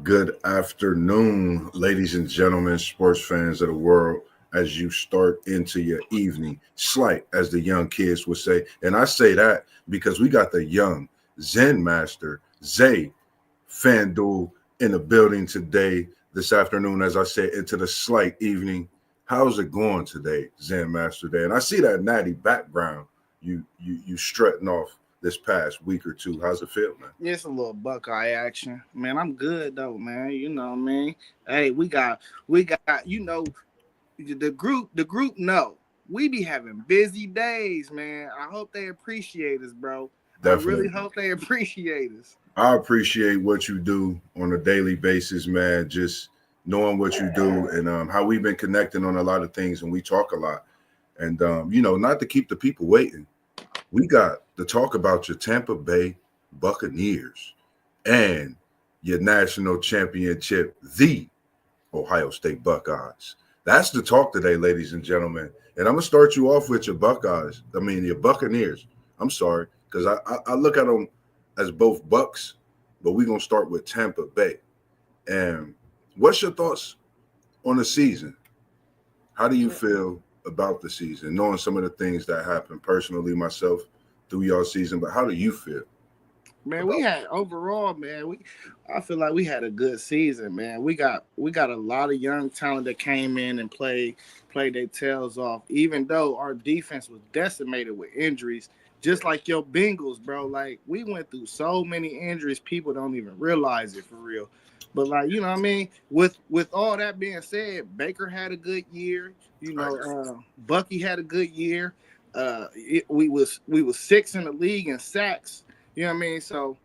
Good afternoon, ladies and gentlemen, sports fans of the world, as you start into your evening. Slight, as the young kids would say. And I say that because we got the young Zen Master, Zay, FanDuel in the building today, this afternoon, as I said, into the slight evening. How's it going today, Zen Master Day? And I see that natty background you strutting off this past week or two. How's it feel, man? It's a little Buckeye action, man. I'm good though, man. You know what I mean? Hey, we got. The group. No, we be having busy days, man. I hope they appreciate us, bro. I really Definitely. hope they appreciate us. I appreciate what you do on a daily basis, man. Just knowing what you do and how we've been connecting on a lot of things, and we talk a lot. And not to keep the people waiting, we got to talk about your Tampa Bay Buccaneers and your national championship, the Ohio State Buckeyes. That's the talk today, ladies and gentlemen. And I'm gonna start you off with your Buckeyes. I mean, your Buccaneers. I'm sorry, because I look at them as both Bucks, but we're gonna start with Tampa Bay. And what's your thoughts on the season? How do you feel about the season, knowing some of the things that happened personally myself through your season? But how do you feel Man, we about? had overall, man. I feel like we had a good season, man. We got a lot of young talent that came in and played their tails off. Even though our defense was decimated with injuries, just like your Bengals, bro. Like we went through so many injuries, people don't even realize it for real. But like you know, what I mean, with all that being said, Baker had a good year. Bucky had a good year. We was sixth in the league in sacks. You know what I mean? So,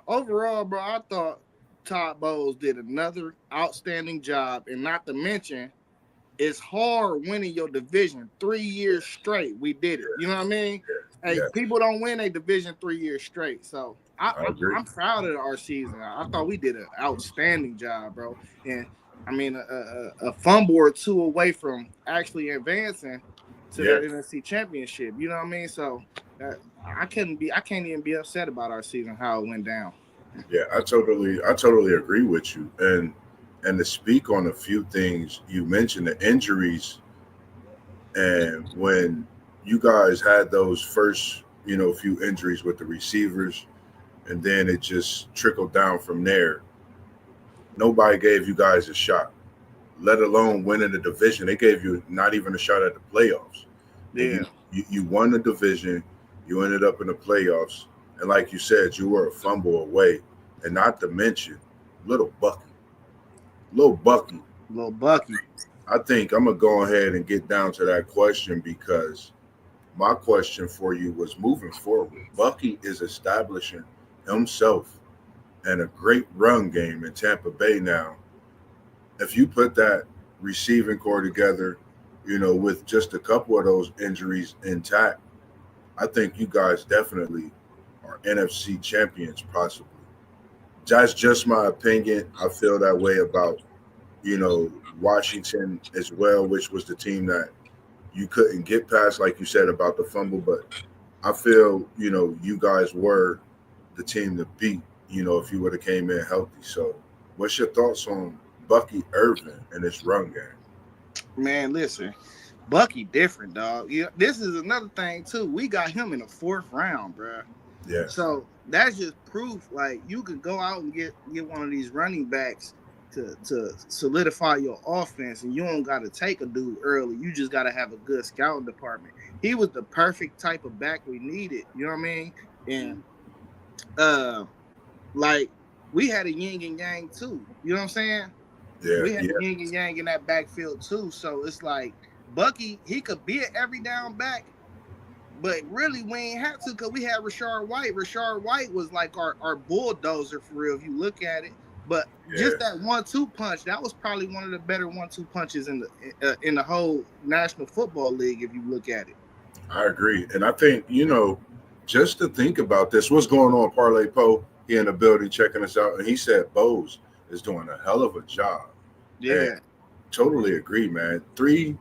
overall, bro, I thought Todd Bowles did another outstanding job, and not to mention, it's hard winning your division 3 years straight. We did it. You know what I mean? Hey, Yeah, people don't win a division 3 years straight. So I agree. I'm proud of our season. I thought we did an outstanding job, bro. And a fumble or two away from actually advancing to Yeah, that NFC Championship. You know what I mean? So I can't even be upset about our season how it went down. yeah, I totally agree with you. And to speak on a few things you mentioned, the injuries, and when you guys had those first, few injuries with the receivers, and then it just trickled down from there. Nobody gave you guys a shot, let alone winning the division. They gave you not even a shot at the playoffs. And Yeah. you won the division, you ended up in the playoffs, and like you said, you were a fumble away, and not to mention little Bucky, little Bucky. Little Bucky. I think I'm gonna go ahead and get down to that question because my question for you was moving forward. Bucky is establishing himself and a great run game in Tampa Bay now. If you put that receiving core together, with just a couple of those injuries intact, I think you guys definitely are NFC champions, possibly. That's just my opinion. I feel that way about, you know, Washington as well, which was the team that you couldn't get past, like you said about the fumble. But I feel, you guys were the team to beat, if you would have came in healthy. So what's your thoughts on Bucky Irvin and his run game? Man, listen, Bucky different, dog. This is another thing too. We got him in the fourth round, bro. Yeah, So that's just proof. Like you could go out and get one of these running backs to solidify your offense, and you don't got to take a dude early. You just got to have a good scouting department. He was the perfect type of back we needed. You know what I mean? And uh, like we had a yin and yang too. You know what I'm saying? yeah, We had yeah. a yin and yang in that backfield too. So it's like Bucky, he could be an every down back, but really we ain't have to because we had Rashard White. Rashard White was like our bulldozer for real if you look at it. But just Yeah, that 1-2 punch, that was probably one of the better 1-2 punches in the whole National Football League if you look at it. I agree. And I think, just to think about this, what's going on, Parlay Poe? He in the building checking us out. And he said Bose is doing a hell of a job. And Yeah, totally agree, man. Three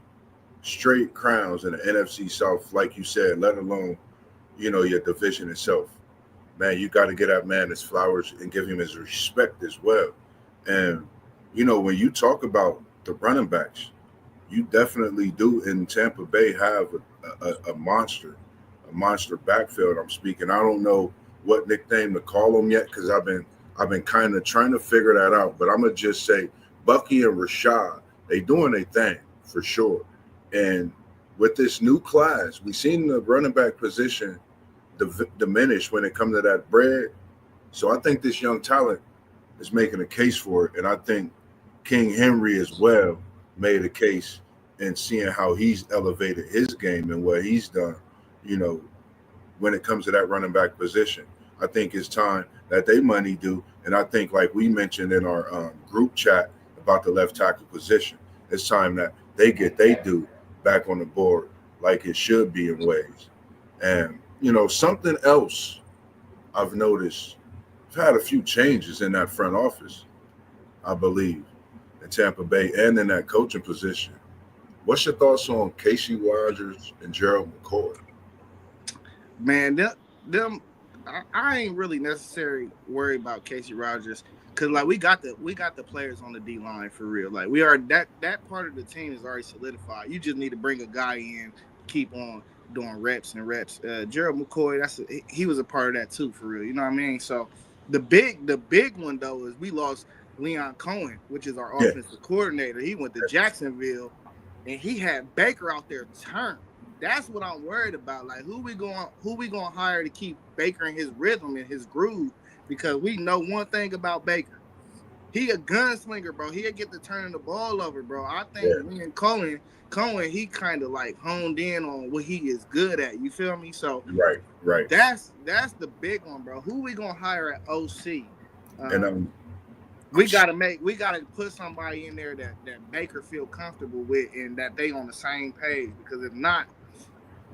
straight crowns in the NFC South, like you said, let alone, your division itself. Man, you got to get that man his flowers and give him his respect as well. And when you talk about the running backs, you definitely do in Tampa Bay have a monster backfield. I'm speaking. I don't know what nickname to call them yet because I've been kind of trying to figure that out. But I'm gonna just say Bucky and Rashad, they doing their thing for sure. And with this new class, we seen the running back position diminish when it comes to that bread. So I think this young talent is making a case for it, and I think King Henry as well made a case in seeing how he's elevated his game and what he's done. You know, when it comes to that running back position, I think it's time that they money do, and I think like we mentioned in our group chat about the left tackle position, it's time that they get they do back on the board like it should be in ways. And something else I've noticed, I've had a few changes in that front office, I believe, in Tampa Bay and in that coaching position. What's your thoughts on Casey Rogers and Gerald McCoy? Man, them I ain't really necessarily worried about Casey Rogers because like we got the players on the D line for real. Like we are that part of the team is already solidified. You just need to bring a guy in, keep on doing reps and reps. Gerald McCoy, he was a part of that too for real. You know what I mean? So the big one though is we lost Leon Cohen, which is our Yeah, offensive coordinator. He went to Jacksonville and he had Baker out there turn. That's what I'm worried about. Like who we going to hire to keep Baker in his rhythm and his groove? Because we know one thing about Baker. He a gunslinger, bro. He'll get to turning the ball over, bro. I think yeah, me and Cohen, he kind of like honed in on what he is good at. You feel me? So right, right. that's the big one, bro. Who we gonna hire at OC? And Um, we gotta put somebody in there that Baker feel comfortable with and that they on the same page. Because if not,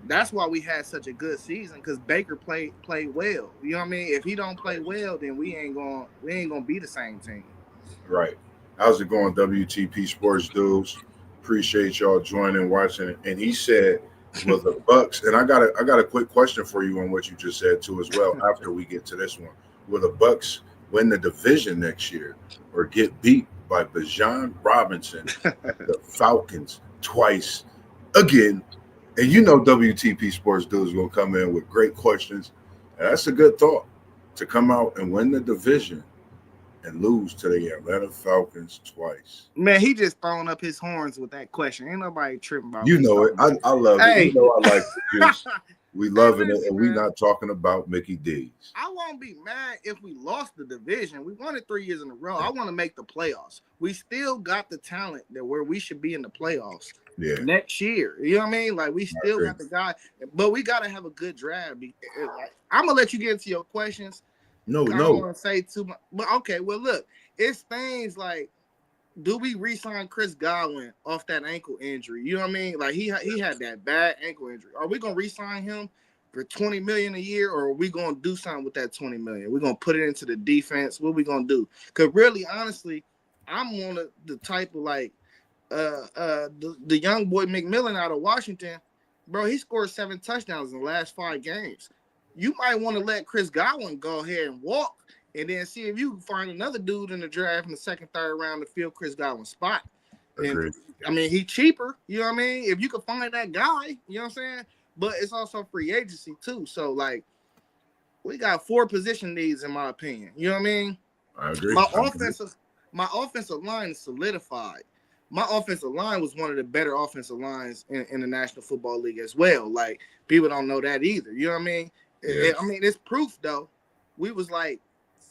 that's why we had such a good season because Baker played well. You know what I mean? If he don't play well, then we ain't gonna be the same team. right. How's it going, WTP Sports dudes? Appreciate y'all joining, watching. And he said, "Well, the Bucks." And I got a quick question for you on what you just said too, as well. After we get to this one, will the Bucks win the division next year, or get beat by Bijan Robinson and the Falcons twice again? And WTP Sports dudes will come in with great questions. And that's a good thought to come out and win the division and lose to the Atlanta Falcons twice. Man, he just throwing up his horns with that question. Ain't nobody tripping about You me know it. talking about. I love it. Hey, I like the juice. We hey, loving it, and listen, we man. not talking about Mickey D's. I won't be mad if we lost the division. We won it 3 years in a row. I want to make the playoffs. We still got the talent that where we should be in the playoffs Yeah, next year. You know what I mean? Like we I still agree. got the guy, but we gotta have a good draft. I'm gonna let you get into your questions. No, I don't no, want to say too much, but okay. Well, look, it's things like, do we re-sign Chris Godwin off that ankle injury? You know what I mean? Like he had that bad ankle injury. Are we gonna re-sign him for $20 million a year, or are we gonna do something with that $20 million? We're gonna put it into the defense. What are we gonna do? Because really, honestly, I'm one of the type of like the young boy McMillan out of Washington, bro. He scored 7 touchdowns in the last 5 games. You might want to let Chris Godwin go ahead and walk, and then see if you can find another dude in the draft in the second, third round to fill Chris Godwin's spot. And agree. I mean, he's cheaper. You know what I mean? If you can find that guy, you know what I'm saying. But it's also free agency too. So like, we got 4 position needs in my opinion. You know what I mean? I agree. My I agree. offensive line is solidified. My offensive line was one of the better offensive lines in the National Football League as well. Like people don't know that either. You know what I mean? Yeah, I mean, it's proof though. We was like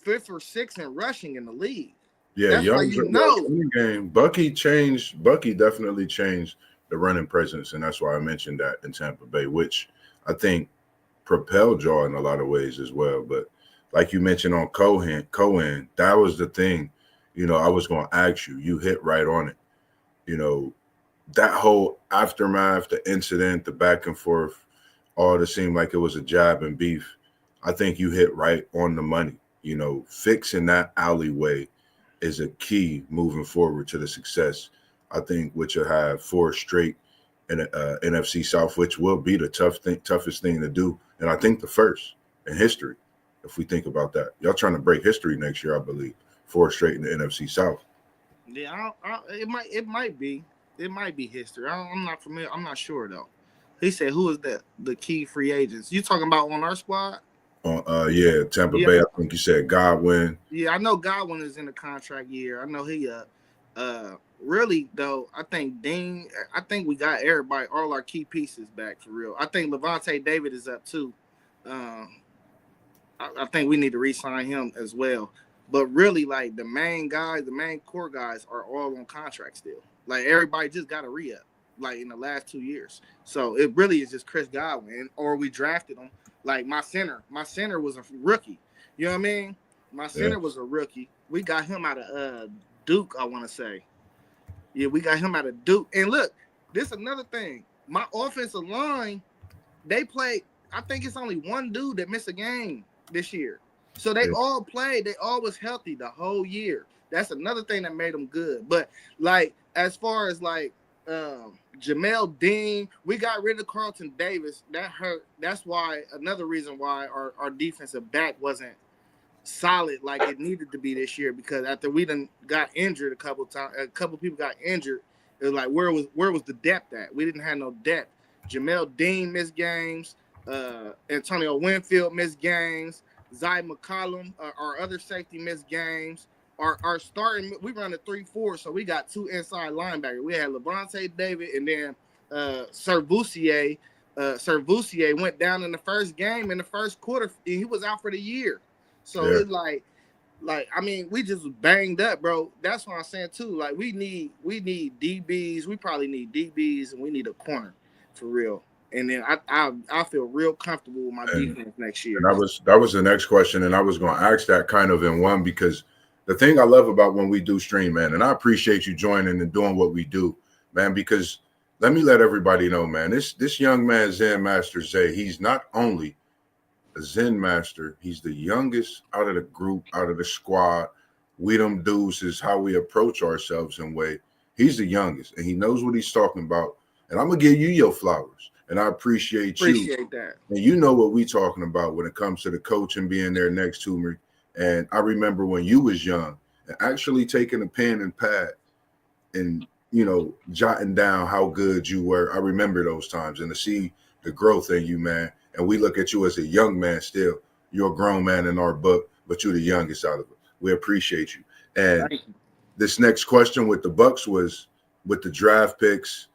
5th or 6th in rushing in the league. yeah. That's why Young, you young know. running game. Bucky changed. Bucky definitely changed the running presence, and that's why I mentioned that in Tampa Bay, which I think propelled y'all in a lot of ways as well. But like you mentioned on Cohen, that was the thing. I was going to ask you. You hit right on it. You know, that whole aftermath, the incident, the back and forth, all it seemed like it was a jab and beef. I think you hit right on the money. Fixing that alleyway is a key moving forward to the success. I think which will have 4 straight in NFC South, which will be the toughest thing to do, and I think the first in history. If we think about that, y'all trying to break history next year, I believe. 4 straight in the NFC South. Yeah, it might be history. I'm not familiar. I'm not sure though. He said, "Who is the key free agents?" You talking about on our squad? Yeah, Tampa Yeah, Bay. I think you said Godwin. yeah. I know Godwin is in the contract year. I know he really though. I think Dean. I think we got everybody, all our key pieces back for real. I think Levante David is up too. Um, I think we need to re-sign him as well. But really, like the main guys, the main core guys are all on contract still. Like everybody just got a re-up, like in the last 2 years. So it really is just Chris Godwin, or we drafted him. Like my center was a rookie. You know what I mean? My Yeah, center was a rookie. We got him out of Duke, I want to say. Yeah, we got him out of Duke. And look, this is another thing. My offensive line, they played. I think it's only one dude that missed a game this year. So they yeah. all played. They all was healthy the whole year. That's another thing that made them good. But like as far as like Jamel Dean, we got rid of Carlton Davis. That hurt. That's why another reason why our defensive back wasn't solid like it needed to be this year, because after we done got injured a couple times, a couple people got injured. It was like where was the depth at? We didn't have no depth. Jamel Dean missed games. Antonio Winfield missed games. Zay McCollum, our other safety, missed games. Our starting, we run a 3-4, so we got 2 inside linebackers. We had Levante David and then Servusier. Servusier went down in the first game in the first quarter. He was out for the year. So Yeah. it's like I mean, we just banged up, bro. That's what I'm saying too. Like we need DBs. We probably need DBs, and we need a corner for real. And then I feel real comfortable with my And defense next and year. that was the next question, and I was going to ask that kind of in one, because the thing I love about when we do stream, man, and I appreciate you joining and doing what we do, man, because let everybody know, man, this young man ZenMasterZay, he's not only a Zen master, he's the youngest out of the group, out of the squad. We them dudes is how we approach ourselves in way. He's the youngest, and he knows what he's talking about. And I'm gonna give you your flowers, and I appreciate you. Appreciate that. And you know what we talking about when it comes to the coach and being there next to me. And I remember when you was young and actually taking a pen and pad and jotting down how good you were. I remember those times, and to see the growth in you, man. And we look at you as a young man still. You're a grown man in our book, but you're the youngest out of it. We appreciate you. And Thank you. this next question with the Bucs was with the draft picks,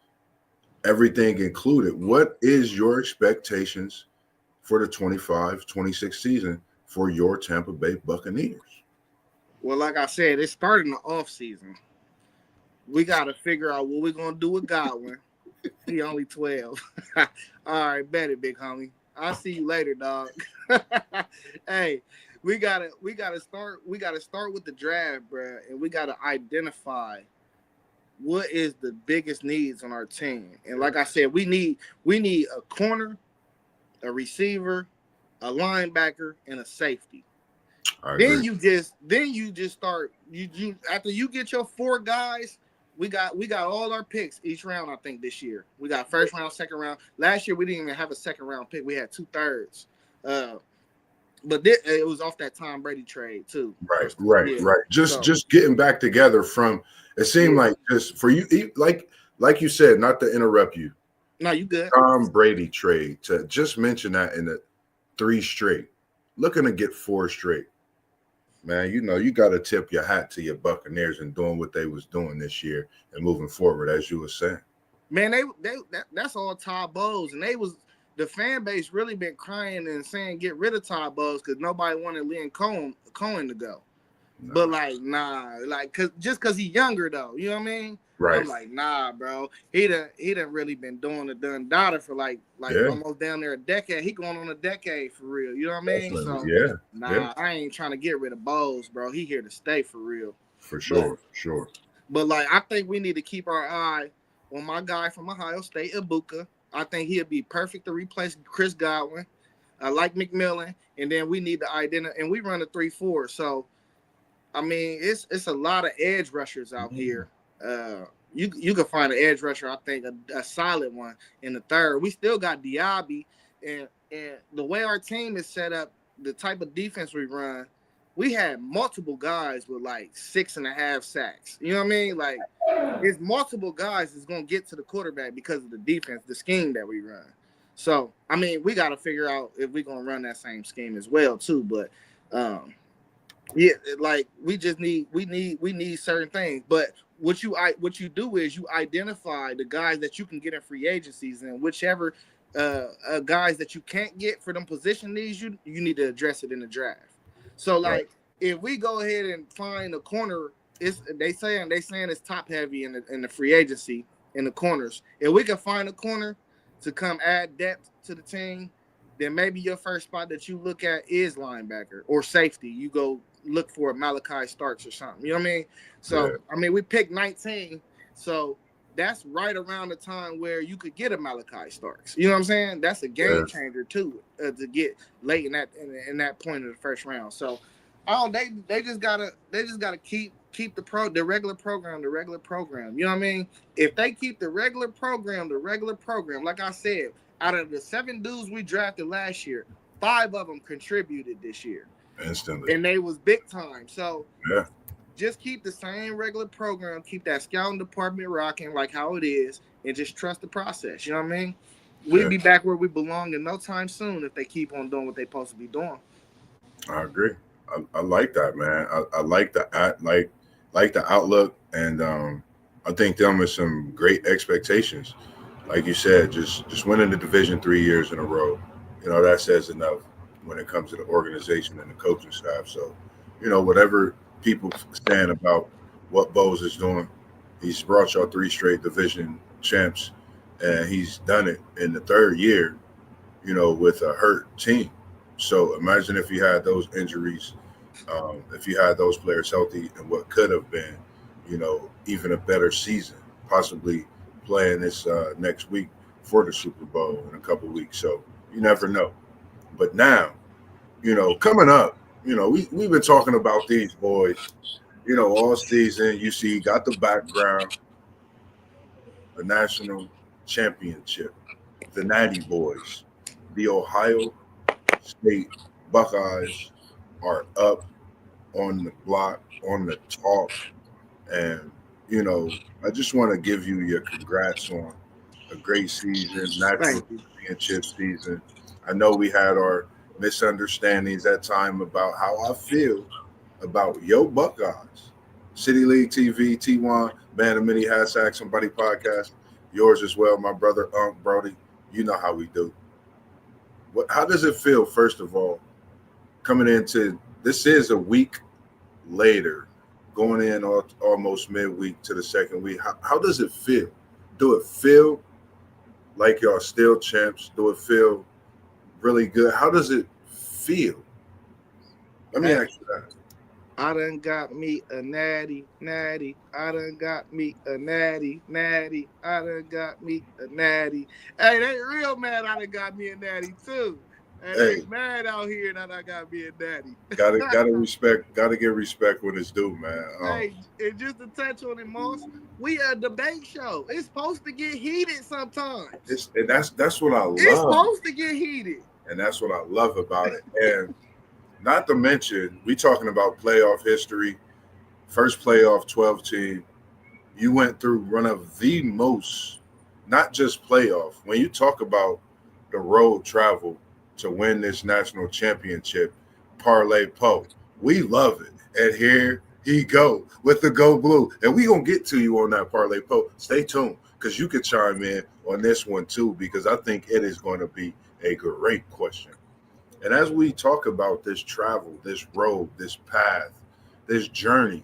everything included. What is your expectations for the 25-26 season for your Tampa Bay Buccaneers? Well, like I said, it's starting the off season. We got to figure out what we're gonna do with Godwin. He only 12. All right, bet it, big homie. I'll see you later, dog. Hey, we gotta start with the draft, bro, and we gotta identify what is the biggest needs on our team. And like I said, we need a corner, a receiver, a linebacker, and a safety. I Then agree. you just start you after you get your 4 guys. We got all our picks each round. I think this year we got first round, second round. Last year we didn't even have a second round pick. We had 2/3. But it was off that Tom Brady trade too. Right. Yeah. Just getting back together from. It seemed like just for you, like you said, not to interrupt you. No, you good. Tom Brady trade, to just mention that in the 3 straight, looking to get 4 straight. Man, you got to tip your hat to your Buccaneers and doing what they was doing this year and moving forward, as you were saying. Man, that's all Todd Bowles, and the fan base really been crying and saying get rid of Todd Bowles because nobody wanted Lynn Cohen to go. Nah. But cause he's younger though, you know what I mean? Right. I'm like, nah, bro. He done really been doing the done daughter for like almost down there a decade. He going on a decade for real. You know what I mean? Definitely. So Yeah. I ain't trying to get rid of Bowles, bro. He here to stay for real. For sure. But like I think we need to keep our eye on my guy from Ohio State, Ibuka. I think he'll be perfect to replace Chris Godwin. I like McMillan, and then we need to identify, and we run a 3-4. So I mean, it's a lot of edge rushers out here. You can find an edge rusher, I think, a solid one in the third. We still got Diaby, and the way our team is set up, the type of defense we run, we had multiple guys with like 6.5 sacks. You know what I mean? Like, it's multiple guys that's gonna get to the quarterback because of the defense, the scheme that we run. So, I mean, we got to figure out if we're gonna run that same scheme as well too. But yeah, like we need certain things. But what you do is you identify the guys that you can get in free agencies, and whichever guys that you can't get for them position needs, you need to address it in the draft. So Right. like if we go ahead and find a corner, they saying it's top heavy in the free agency in the corners. If we can find a corner to come add depth to the team, then maybe your first spot that you look at is linebacker or safety. You go look for a Malachi Starks or something. You know what I mean? Yeah. So, I mean, we picked 19. So that's right around the time where you could get a Malachi Starks. You know what I'm saying? That's a game changer too, to get late in that point of the first round. So, they just gotta keep the regular program. You know what I mean? If they keep the regular program, like I said, out of the 7 dudes we drafted last year, 5 of them contributed this year. Instantly. And they was big time. So Yeah. just keep the same regular program, keep that scouting department rocking like how it is, and just trust the process. You know what I mean? We'll be back where we belong in no time soon if they keep on doing what they're supposed to be doing. I agree. I like that, man. I like the outlook, and I think them is some great expectations. Like you said, just winning the division 3 years in a row, that says enough when it comes to the organization and the coaching staff. So, whatever people saying about what Bose is doing, he's brought y'all 3 straight division champs, and he's done it in the 3rd year, with a hurt team. So imagine if you had those injuries, if you had those players healthy, and what could have been, even a better season, possibly playing this next week for the Super Bowl in a couple weeks. So you never know. But now, coming up, we've been talking about these boys, all season. You see, got the background, the national championship, the Natty Boys, the Ohio State Buckeyes are up on the block, on the talk. And, I just want to give you your congrats on a great season, national Thank you. championship season. I know we had our misunderstandings at time about how I feel about your Buckeyes. City League TV, T1, Man of Many Hashtag Somebody Podcast. Yours as well, my brother Brody. You know how we do. How does it feel, first of all, coming into this is a week later, going in almost midweek to the second week? How does it feel? Do it feel like y'all still champs? Do it feel really good? How does it feel? Let me ask you that. I done got me a natty. I done got me a natty. I done got me a natty. Hey, they real mad I done got me a natty too. And they mad out here that I got me a natty. Gotta get respect when it's due, man. Hey, and just to touch on it, Moss, we a debate show. It's supposed to get heated sometimes. That's what I love. It's supposed to get heated. And that's what I love about it. And not to mention, we talking about playoff history, first playoff 12 team. You went through one of the most, not just playoff. When you talk about the road travel to win this national championship, Parlay Poe, we love it. And here he go with the Go Blue. And we going to get to you on that Parlay Poe. Stay tuned, because you can chime in on this one too, because I think it is going to be a great question. And as we talk about this travel, this road, this path, this journey,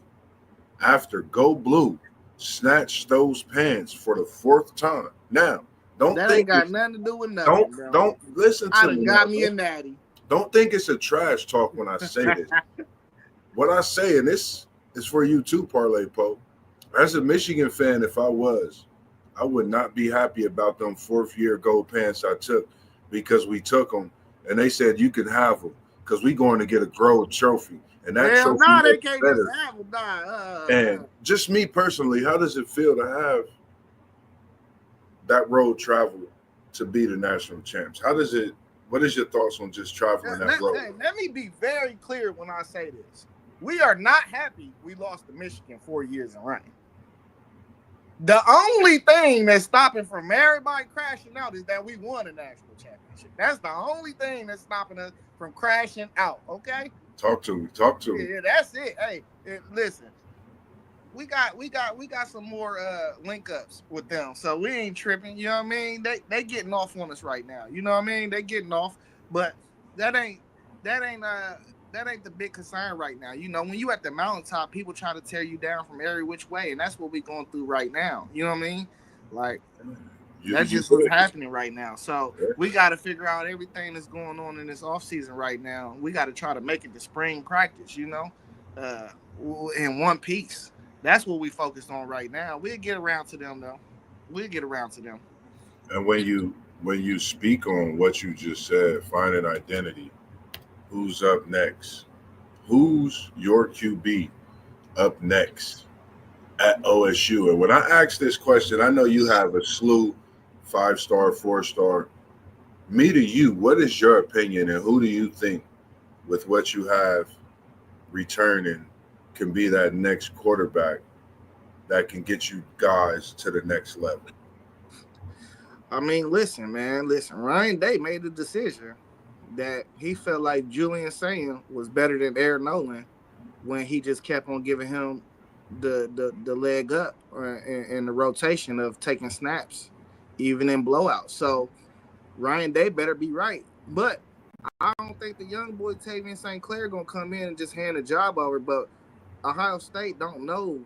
after Go Blue snatched those pants for the 4th time. Now, that ain't got nothing to do with nothing. Don't listen to me. I done got me a natty. Don't think it's a trash talk when I say this. What I say, and this is for you too, Parlay Poe. As a Michigan fan, if I was, I would not be happy about them 4th-year gold pants I took, because we took them and they said you can have them because we going to get a gold trophy. And that trophy they can't better. Just have them. And just me personally, how does it feel to have that road travel to be the national champs? How does it What is your thoughts on just traveling that road? Let me be very clear when I say this. We are not happy we lost to Michigan 4 years in running. The only thing that's stopping from everybody crashing out is that we won a national championship. That's the only thing that's stopping us from crashing out. Okay. Talk to me. Talk to me. Yeah, that's it. Hey, listen, we got some more link ups with them, so we ain't tripping. You know what I mean? They getting off on us right now. You know what I mean? They getting off, but that ain't the big concern right now. You know, when you at the mountaintop, people try to tear you down from every which way, and that's what we're going through right now. You know what I mean? Like, that's just what's happening right now. So we got to figure out everything that's going on in this offseason right now. We got to try to make it to spring practice, you know, in one piece. That's what we focused on right now. We'll get around to them, though. We'll get around to them. And when you speak on what you just said, finding identity, who's up next? Who's your QB up next at OSU? And when I ask this question, I know you have a slew, 5-star, 4-star. Me to you, what is your opinion, and who do you think, with what you have returning, can be that next quarterback that can get you guys to the next level? I mean, listen, man. Listen, Ryan Day made the decision that he felt like Julian Sayin was better than Aaron Nolan when he just kept on giving him the leg up in the rotation of taking snaps, even in blowouts. So Ryan Day better be right. But I don't think the young boy Tavian St. Clair gonna come in and just hand the job over. But Ohio State don't know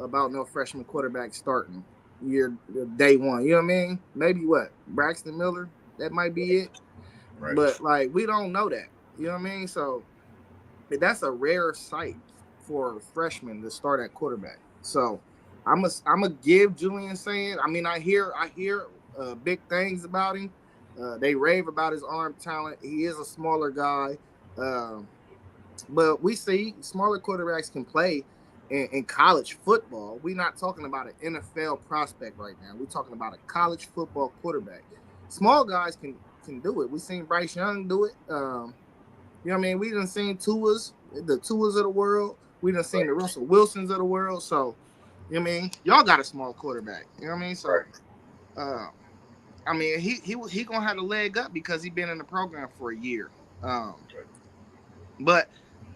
about no freshman quarterback starting day one. You know what I mean? Maybe what? Braxton Miller? That might be it. Right. But like, we don't know that. You know what I mean? So that's a rare sight for a freshman to start at quarterback. So I'm a give Julian Sayin. I mean, I hear big things about him. They rave about his arm talent. He is a smaller guy. But we see smaller quarterbacks can play in college football. We're not talking about an NFL prospect right now. We're talking about a college football quarterback. Small guys can do it. We've seen Bryce Young do it. You know what I mean? We done seen the Tuas of the world. We done seen the Russell Wilsons of the world. So, you know what I mean? Y'all got a small quarterback. You know what I mean? So, I mean, he gonna have a leg up because he been in the program for a year. But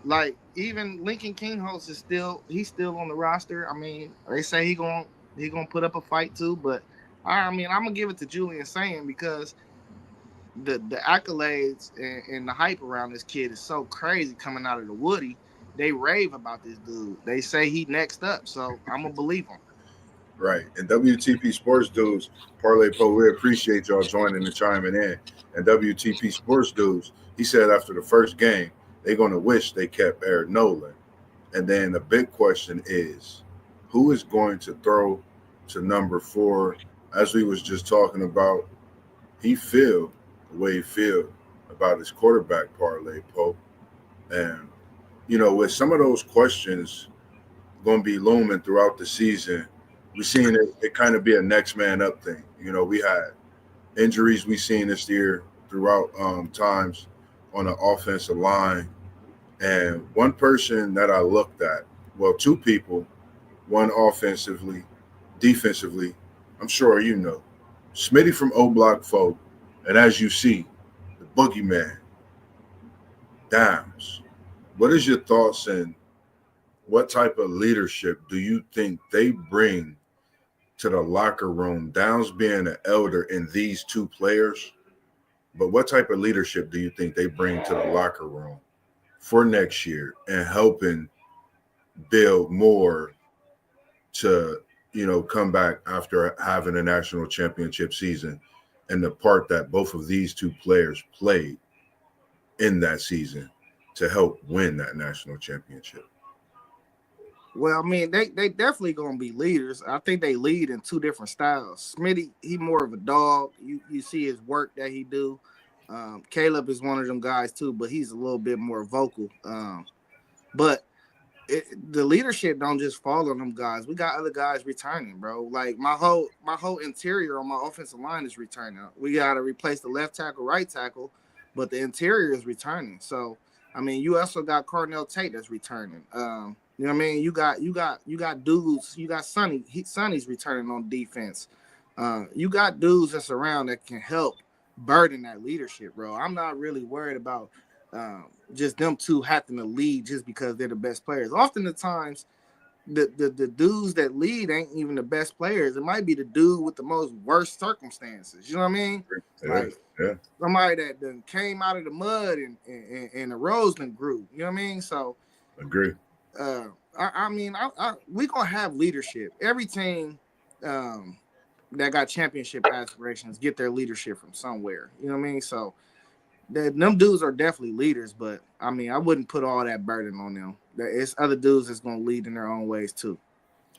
like, even Lincoln Kingholz is still on the roster. I mean, they say he gonna put up a fight too. But I mean, I'm gonna give it to Julian Sayin because the accolades and the hype around this kid is so crazy coming out of the Woody. They rave about this dude. They say he next up, so I'm gonna believe him. Right. And WTP Sports Dudes, Parlay Po, we appreciate y'all joining and chiming in. And WTP Sports Dudes, he said after the first game, they're going to wish they kept Eric Nolan. And then the big question is, who is going to throw to number 4? As we was just talking about, he feel the way he feel about his quarterback, Parlay Po. And, you know, with some of those questions going to be looming throughout the season, we're seeing it kind of be a next man up thing. You know, we had injuries we've seen this year throughout times on the offensive line. And one person that I looked at, well, two people, one offensively, defensively, I'm sure you know, Smitty from O Block 4, and as you see, the boogeyman, Downs. What is your thoughts and what type of leadership do you think they bring to the locker room? Downs being an elder in these two players, but what type of leadership do you think they bring to the locker room for next year and helping build more to, you know, come back after having a national championship season and the part that both of these two players played in that season to help win that national championship? Well, I mean, they definitely gonna be leaders. I think they lead in two different styles. Smitty, he more of a dog. You see his work that he do. Caleb is one of them guys too, but he's a little bit more vocal. But the leadership don't just fall on them guys. We got other guys returning, bro. Like my whole interior on my offensive line is returning. We got to replace the left tackle, right tackle. but the interior is returning. So I mean, you also got Cardinal Tate that's returning. You know what I mean? You got dudes. You got Sonny's returning on defense. You got dudes that's around that can help burden that leadership, bro. I'm not really worried about just them two having to lead just because they're the best players. Often the times, the dudes that lead ain't even the best players. It might be the dude with the most worst circumstances. You know what I mean? Yeah, Like yeah. somebody that then came out of the mud and the rose and grew. You know what I mean? So Agree. we gonna have leadership. Every team that got championship aspirations get their leadership from somewhere. You know what I mean? So them dudes are definitely leaders, but I mean, I wouldn't put all that burden on them. It's other dudes that's gonna lead in their own ways too.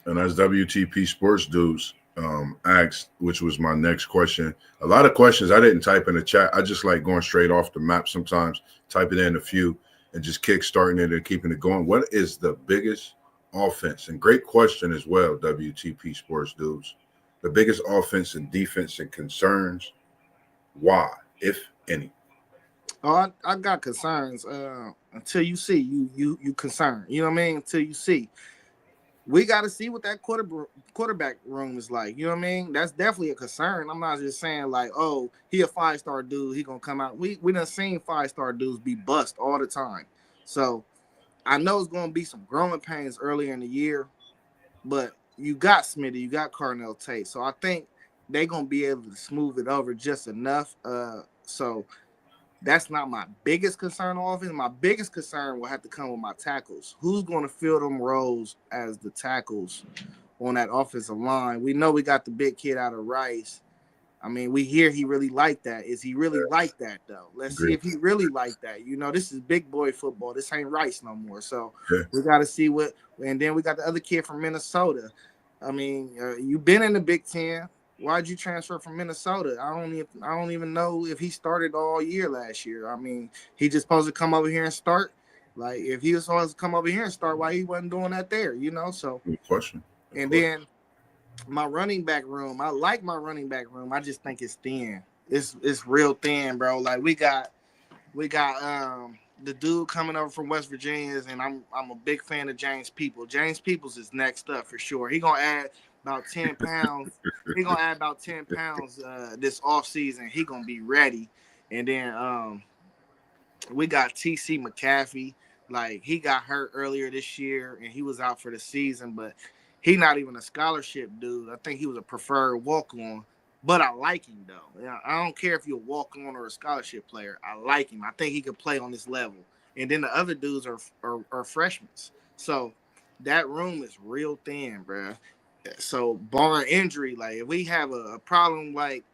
And as WTP Sports Dudes asked, which was my next question, a lot of questions I didn't type in the chat. I just like going straight off the map sometimes, typing in a few and just kick starting it and keeping it going. What is the biggest offense? And great question as well, WTP Sports Dudes. The biggest offense and defense and concerns. Why, if any? Oh, I got concerns. Until you see, you concerned. You know what I mean? Until you see, we got to see what that quarterback room is like. You know what I mean? That's definitely a concern. I'm not just saying like, oh, he a 5-star dude, he gonna come out. We done seen 5-star dudes be bust all the time. So I know it's gonna be some growing pains earlier in the year, but you got Smitty, you got Cardinal Tate, so I think they gonna be able to smooth it over just enough. So that's not my biggest concern on offense. My biggest concern will have to come with my tackles. Who's going to fill them roles as the tackles on that offensive line? We know we got the big kid out of Rice. I mean, we hear he really like that. Is he really like that, though? Let's see Agree. if he really like that. You know, this is big boy football. This ain't Rice no more. So Yeah. we got to see what – and then we got the other kid from Minnesota. I mean, you've been in the Big Ten. Why'd you transfer from Minnesota? I don't even know if he started all year last year. I mean, he just supposed to come over here and start. Like, if he was supposed to come over here and start, why he wasn't doing that there, you know? So, Good question. and then my running back room, I like my running back room. I just think it's thin. It's real thin, bro. Like, we got the dude coming over from West Virginia, and I'm a big fan of James Peoples. James Peoples is next up for sure. He gonna add about 10 pounds. He gonna add about 10 pounds this offseason. He gonna be ready. And then we got TC McCaffrey. Like, he got hurt earlier this year and he was out for the season, but he not even a scholarship dude. I think he was a preferred walk-on. But I like him though. Yeah, I don't care if you're a walk-on or a scholarship player. I like him. I think he could play on this level. And then the other dudes are freshmen. So that room is real thin, bro. So barring injury, like if we have a problem like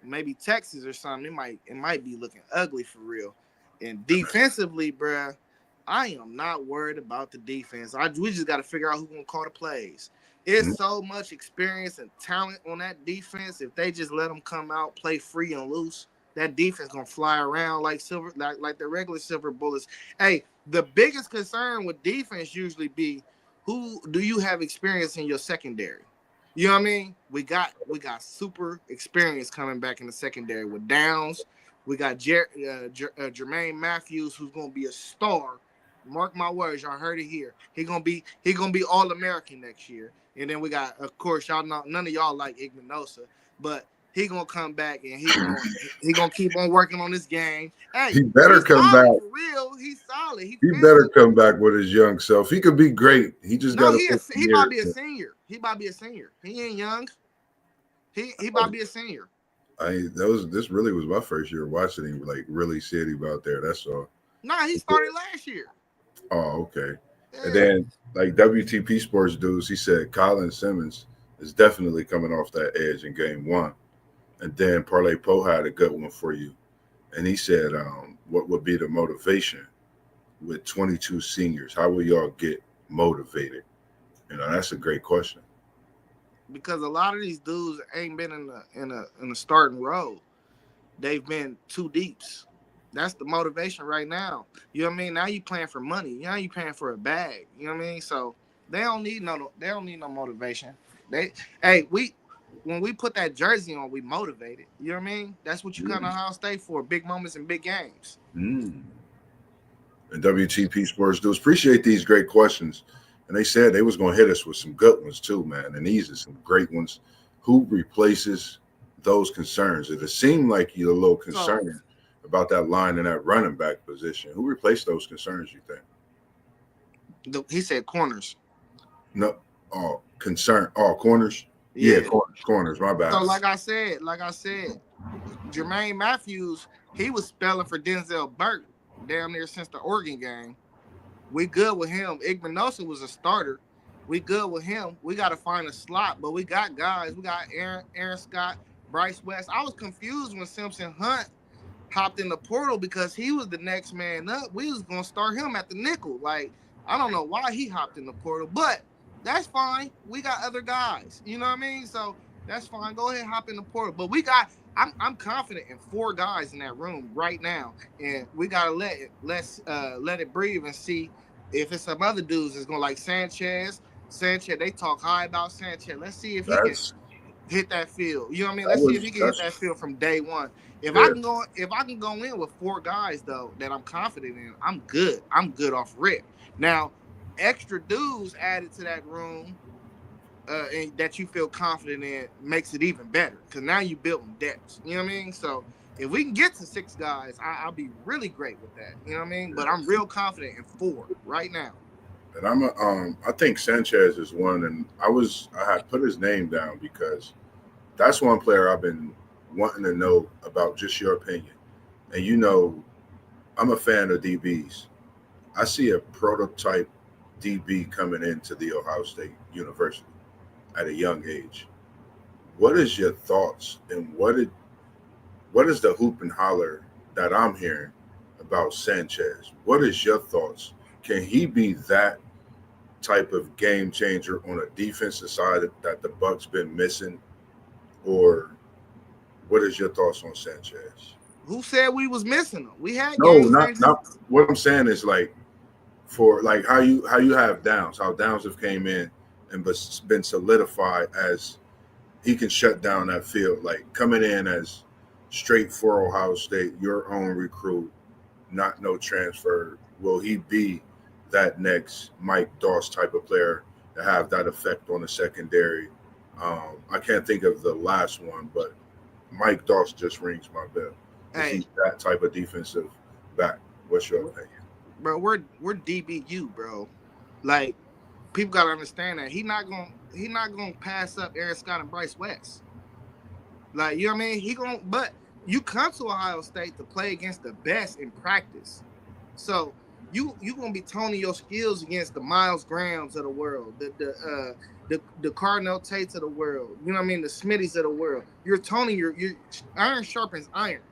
maybe Texas or something, it might be looking ugly for real. And defensively, bro, I am not worried about the defense. We just got to figure out who's gonna call the plays. It's so much experience and talent on that defense. If they just let them come out, play free and loose, that defense gonna fly around like the regular silver bullets. Hey, the biggest concern with defense usually be who do you have experience in your secondary? You know what I mean? We got super experience coming back in the secondary with Downs. We got Jermaine Matthews, who's gonna be a star. Mark my words, y'all heard it here. He gonna be All American next year. And then we got, of course, y'all know none of y'all like Igminosa, but he gonna come back and he gonna keep on working on this game. Hey, He better he's come solid back. for real. He's solid. He Better come back with his young self. He could be great. He just got No, to he put some about to years. be a senior. He about to be a senior. He ain't young. He about to be a senior. This really was my first year watching him, like really see him out there. That's all. Nah, he started last year. Oh, okay. Yeah. And then like WTP Sports dudes, he said Colin Simmons is definitely coming off that edge in game one. And then Parlay Poe had a good one for you. And he said, what would be the motivation with 22 seniors? How will y'all get motivated? You know, that's a great question. Because a lot of these dudes ain't been in the starting role. They've been two deeps. That's the motivation right now. You know what I mean? Now you playing for money. Now you paying for a bag. You know what I mean? So they don't need no motivation. when we put that jersey on, we motivated. You know what I mean? That's what you come to Mm. Ohio State for: big moments and big games. Mm. And WTP Sports Dudes appreciate these great questions. And they said they was going to hit us with some good ones too, man. And these are some great ones. Who replaces those concerns? It seemed like you're a little concerned about that line and that running back position. Who replaced those concerns, you think? He said corners. No, oh, concern. Oh, corners. Yeah, Yeah. corners. My bad. So like I said, Jermaine Matthews, he was spelling for Denzel Burke damn near since the Oregon game. We good with him. Igminosa was a starter. We good with him. We got to find a slot, but we got guys. We got Aaron Scott, Bryce West. I was confused when Simpson Hunt hopped in the portal because he was the next man up. We was gonna start him at the nickel. Like, I don't know why he hopped in the portal, but that's fine. We got other guys. You know what I mean? So that's fine. Go ahead, hop in the portal. But I'm confident in 4 guys in that room right now, and we gotta let it breathe and see if it's some other dudes that's gonna like Sanchez. They talk high about Sanchez. Let's see if he can hit that field. You know what I mean? Let's see if he can hit that field from day one. If I can go in with 4 guys though that I'm confident in, I'm good. I'm good off rip. Now, extra dudes added to that room and that you feel confident in makes it even better because now you building depth. You know what I mean? So if we can get to 6 guys, I'll be really great with that. You know what I mean? But I'm real confident in 4 right now. And I think Sanchez is one, and I had put his name down because that's one player I've been wanting to know about, just your opinion. And I'm a fan of DBs. I see a prototype DB coming into the Ohio State University at a young age. What is your thoughts, and what is the hoop and holler that I'm hearing about Sanchez? What is your thoughts? Can he be that type of game changer on a defensive side that the Bucs been missing, or what is your thoughts on Sanchez? Who said we was missing him? We had No, game not changers. not. What I'm saying is like for like how you have Downs, how Downs have came in and been solidified as he can shut down that field, like coming in as straight for Ohio State, your own recruit, not no transfer. Will he be that next Mike Doss type of player to have that effect on the secondary? I can't think of the last one, but Mike Doss just rings my bell. Is he that type of defensive back? What's your opinion? Bro, we're DBU, bro. Like, people gotta understand that he not gonna pass up Aaron Scott and Bryce West. Like, you know what I mean? But you come to Ohio State to play against the best in practice. So you gonna be toning your skills against the Miles Grahams of the world, the Cardinal Tates of the world. You know what I mean? The Smitties of the world. You're toning your iron sharpens iron.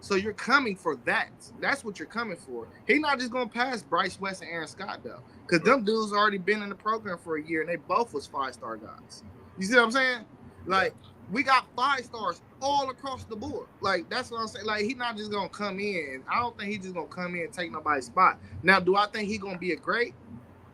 So you're coming for that. That's what you're coming for. He's not just gonna pass Bryce West and Aaron Scott though, because them dudes already been in the program for a year and they both was 5-star guys. You see what I'm saying? Like, we got 5 stars all across the board. Like, that's what I'm saying. Like, he's not just gonna come in. I don't think he's just gonna come in and take nobody's spot. Now, do I think he's gonna be a great?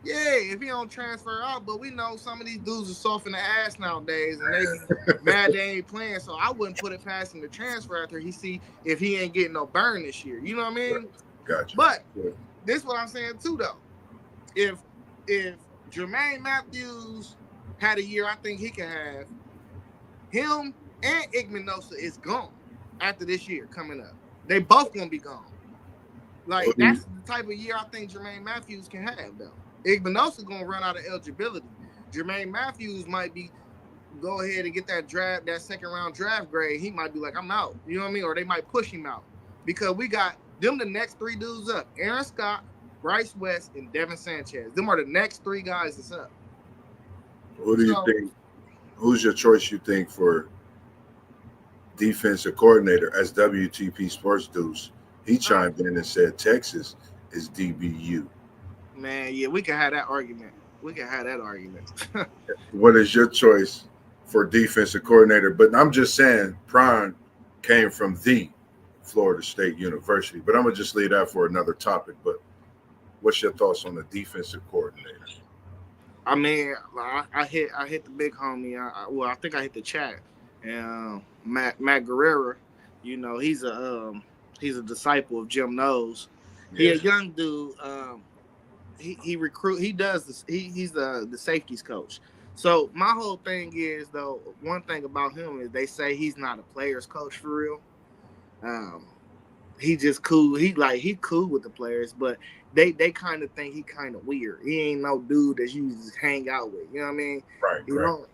Yeah, if he don't transfer out, but we know some of these dudes are soft in the ass nowadays, and they mad they ain't playing. So I wouldn't put it past him to transfer after he see if he ain't getting no burn this year. You know what I mean? Gotcha. But this is what I'm saying too, though. If Jermaine Matthews had a year I think he can have, him and Igminosa is gone after this year coming up. They both gonna be gone. Like, that's the type of year I think Jermaine Matthews can have, though. Igminosa gonna run out of eligibility. Jermaine Matthews might be go ahead and get that second round draft grade. He might be like, I'm out. You know what I mean? Or they might push him out because we got them the next 3 dudes up: Aaron Scott, Bryce West, and Devin Sanchez. Them are the next 3 guys that's up. Who do you think? Who's your choice? You think for defensive coordinator as WTP Sports Dudes? He chimed in and said Texas is DBU. Man, yeah, we can have that argument. What is your choice for defensive coordinator? But I'm just saying, Prime came from the Florida State University. But I'm going to just leave that for another topic. But what's your thoughts on the defensive coordinator? I mean, I hit the big homie. I think I hit the chat. And Matt Guerrera, he's a disciple of Jim Knowles. He Yeah. a young dude. He recruit. He does this. He's the safeties coach. So my whole thing is though, one thing about him is they say he's not a players coach for real. Um, he just cool. He cool with the players, but they kind of think he kind of weird. He ain't no dude that you just hang out with. You know what I mean? Right. You Right. know,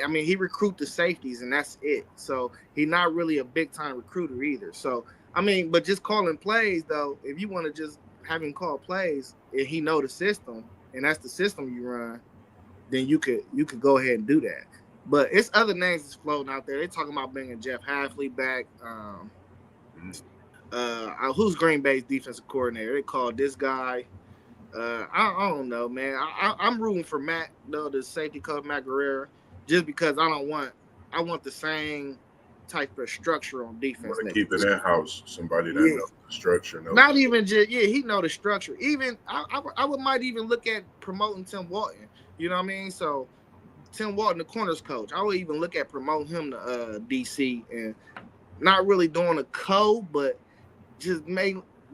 I mean he recruit the safeties and that's it. So he's not really a big time recruiter either. So I mean, but just calling plays though, if you want to just have him call plays and he know the system and that's the system you run, then you could go ahead and do that. But it's other names that's floating out there. They talking about bringing Jeff Hafley back. Who's Green Bay's defensive coordinator? They called this guy. I don't know, man. I'm rooting for Matt, though, the safety coach Matt Guerrera, just because I want the same type of structure on You defense want to next keep it year. in house. Somebody that Yeah, knows the structure, knows. not even just he know the structure. Even I would might even look at promoting Tim Walton. You know what I mean? So Tim Walton, the corners coach, I would even look at promoting him to DC and not really doing a code, but just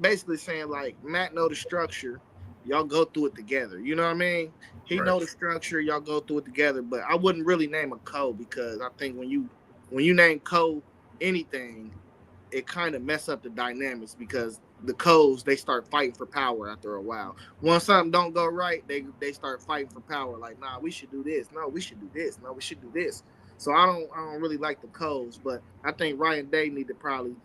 basically saying like Matt know the structure, y'all go through it together. You know what I mean? He Right. know the structure, y'all go through it together. But I wouldn't really name a code because I think when you name code anything, it kind of mess up the dynamics because the codes they start fighting for power after a while. Once something don't go right, they start fighting for power. Like, nah, we should do this. No, we should do this. No, we should do this. So I don't really like the codes, but I think Ryan Day need to probably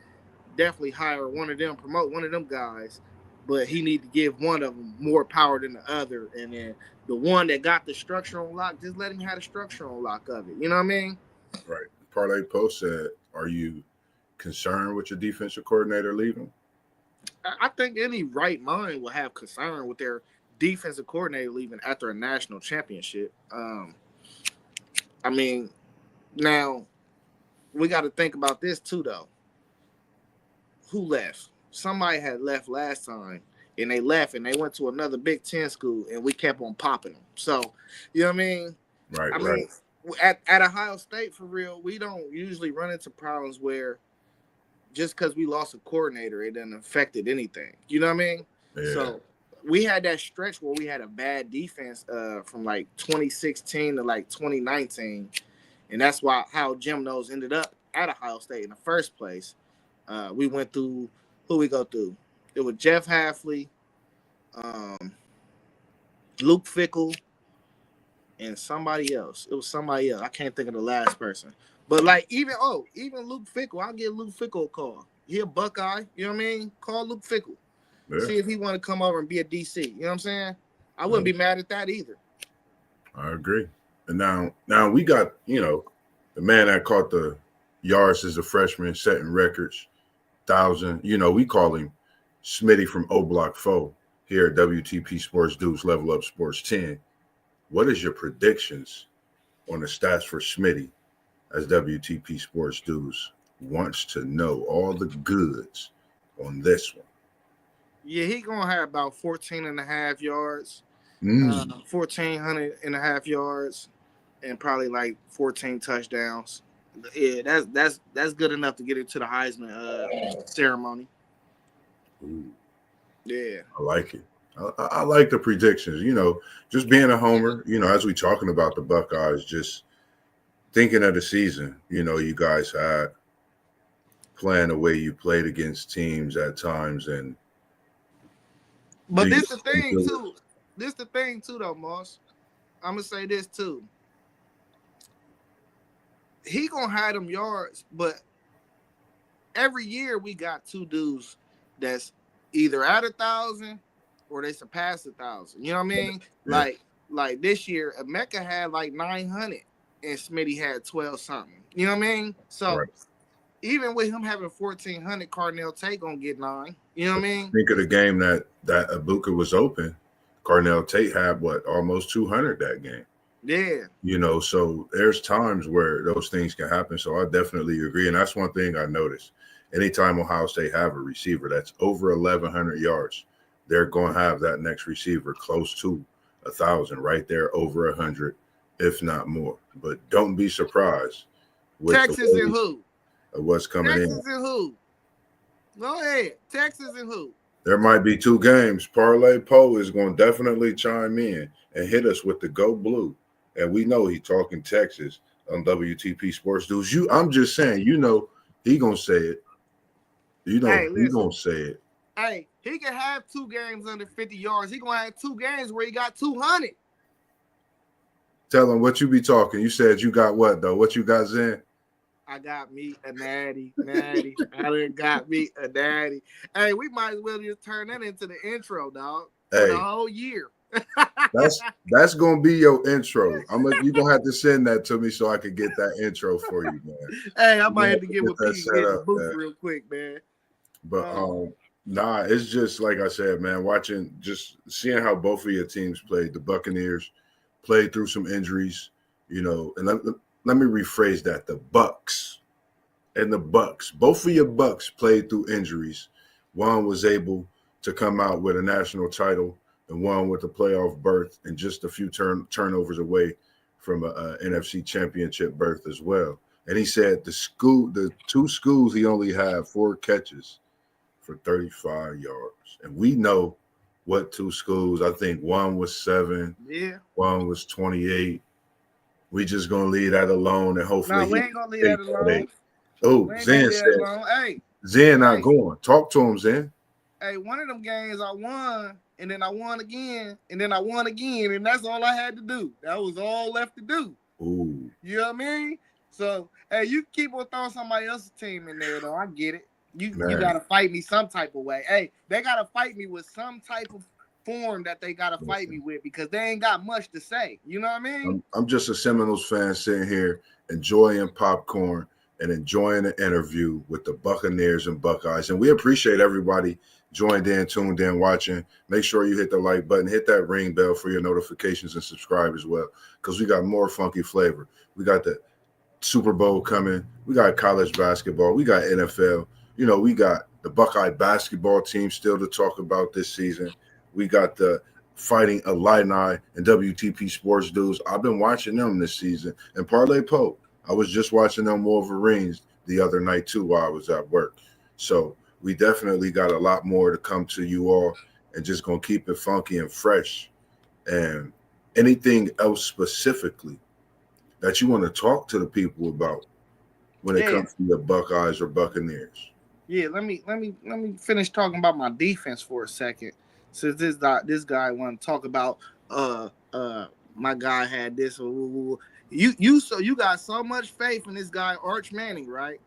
definitely hire one of them, promote one of them guys, but he need to give one of them more power than the other, and then the one that got the structure on lock, just let him have the structure on lock of it. You know what I mean? Right. Parlay Post said, "Are you concerned with your defensive coordinator leaving?" I think any right mind will have concern with their defensive coordinator leaving after a national championship. I mean, now we got to think about this too, though. Who left? Somebody had left last time, and they left, and they went to another Big Ten school, and we kept on popping them. So, you know what I mean? Right. I Right. mean, at Ohio State, for real, we don't usually run into problems where just because we lost a coordinator, it doesn't affected anything. You know what I mean? Yeah. So we had that stretch where we had a bad defense from like 2016 to like 2019, and that's why how Jim Knowles ended up at Ohio State in the first place. We went through who we go through. It was Jeff Hafley, um, Luke Fickle, and somebody else. It was somebody else. I can't think of the last person. But like even Luke Fickle, I'll give Luke Fickle a call. He a Buckeye, you know what I mean? Call Luke Fickle. Yeah. See if he want to come over and be a DC. You know what I'm saying? I wouldn't Yeah. be mad at that either. I agree. And now we got the man that caught the yards as a freshman, setting records, 1,000. We call him Smitty from O Block 4 here at WTP Sports Dudes Level Up Sports 10. What is your predictions on the stats for Smitty as WTP Sports Dudes wants to know all the goods on this one? Yeah, he gonna have about 14 and a half yards, Mm. 1,400 and a half yards, and probably like 14 touchdowns. Yeah, that's good enough to get into the Heisman ceremony. Ooh, Yeah. I like it. I like the predictions. Just being a homer. As we talking about the Buckeyes, just thinking of the season. You guys had playing the way you played against teams at times, and do But you this the think thing it was too. This the thing too, though, Moss. I'm gonna say this too. He gonna have them yards, but every year we got two dudes that's either at 1,000 or they surpass 1,000. You know what I mean? yeah, Like this year, Emeka had like 900 and Smitty had 12 something. You know what I mean? So right? even with him having 1,400, Cardinal Tate gonna get 9. You know what I mean? Think of the game that Ibuka was open. Cornell Tate had almost 200 that game. Yeah. So there's times where those things can happen. So I definitely agree, and that's one thing I noticed. Anytime Ohio State have a receiver that's over 1,100 yards, they're going to have that next receiver close to 1,000 right there, over 100, if not more. But don't be surprised with Texas and who? What's coming in. Texas and who? Go ahead. Texas and who? There might be 2 games. Parlay Poe is going to definitely chime in and hit us with the Go Blue. And we know he talking Texas on WTP Sports News. I'm just saying, he going to say it. He going to say it. Hey, he can have 2 games under 50 yards. He going to have 2 games where he got 200. Tell him what you be talking. You said you got what, though? What you got, Zen? I got me a natty. I done got me a natty. Hey, we might as well just turn that into the intro, dog, for the whole year. That's gonna be your intro. You gonna have to send that to me so I can get that intro for you, man. Hey, I might have to get with Pete and get the booth real quick, man. But nah, it's just like I said, man. Seeing how both of your teams played. The Buccaneers played through some injuries, and let me rephrase that. The Bucs, both of your Bucs played through injuries. One was able to come out with a national title, and one with a playoff berth, and just a few turnovers away from a NFC championship berth as well. And he said the 2 schools, he only had 4 catches for 35 yards. And we know what 2 schools. I think one was 7. Yeah. One was 28. We just gonna leave that alone, and hopefully. No, we ain't gonna leave that alone. Oh, Zen said. Hey, Zen not going. Talk to him, Zen. Hey, one of them games I won, and then I won again, and then I won again, and that's all I had to do. That was all left to do. Ooh. You know what I mean? So, hey, you keep on throwing somebody else's team in there, though. I get it. You gotta fight me some type of way. Hey, they gotta fight me with some type of form that they gotta fight me with, because they ain't got much to say. You know what I mean? I'm just a Seminoles fan sitting here enjoying popcorn and enjoying the interview with the Buccaneers and Buckeyes. And we appreciate everybody joined in, tuned in, watching. Make sure you hit the like button, hit that ring bell for your notifications, and subscribe as well, because we got more funky flavor. We got the Super Bowl coming. We got college basketball. We got NFL. We got the Buckeye basketball team still to talk about this season. We got the Fighting Illini and WTP Sports Dudes. I've been watching them this season. And Parlay Pope, I was just watching them Wolverines the other night too while I was at work. So we definitely got a lot more to come to you all, and just going to keep it funky and fresh. And anything else specifically that you want to talk to the people about when it comes to the Buckeyes or Buccaneers? Yeah, let me finish talking about my defense for a second. Since this guy want to talk about my guy had this. You got so much faith in this guy Arch Manning, right?